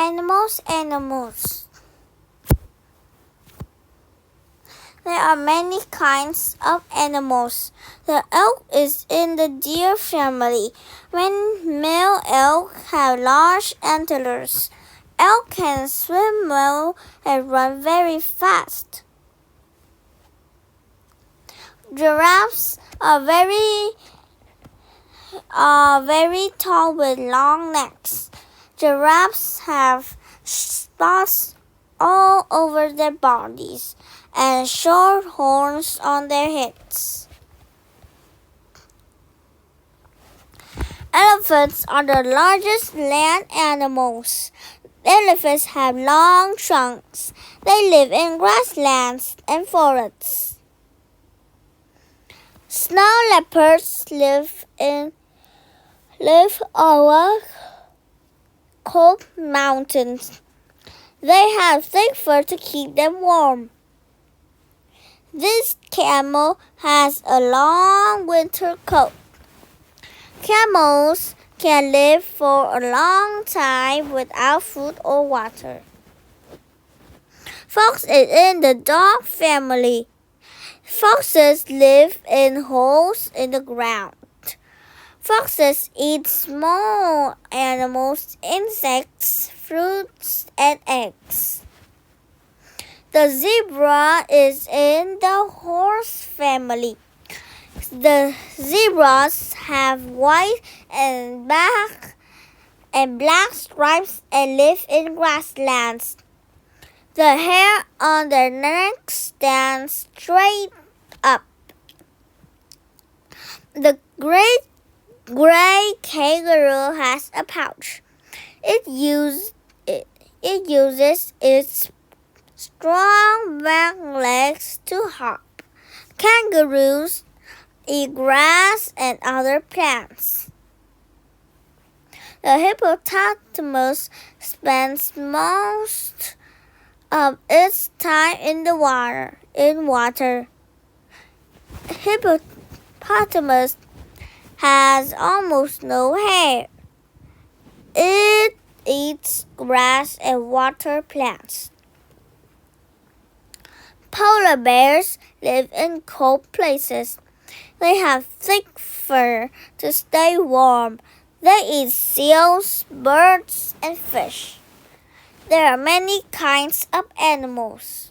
Animals. There are many kinds of animals. The elk is in the deer family. When male elk have large antlers, elk can swim well and run very fast. Giraffes are very tall with long necks. Giraffes have spots all over their bodies and short horns on their heads. Elephants are the largest land animals. Elephants have long trunks. They live in grasslands and forests. Snow leopards live over cold mountains. They have thick fur to keep them warm. This camel has a long winter coat. Camels can live for a long time without food or water. Fox is in the dog family. Foxes live in holes in the ground. Foxes eat small animals, insects, fruits, and eggs. The zebra is in the horse family. The zebras have white and black stripes and live in grasslands. The hair on their necks stands straight up. The great gray kangaroo has a pouch. It uses its strong back legs to hop. Kangaroos eat grass and other plants. The hippopotamus spends most of its time in water. Hippopotamus has almost no hair. It eats grass and water plants. Polar bears live in cold places. They have thick fur to stay warm. They eat seals, birds, and fish. There are many kinds of animals.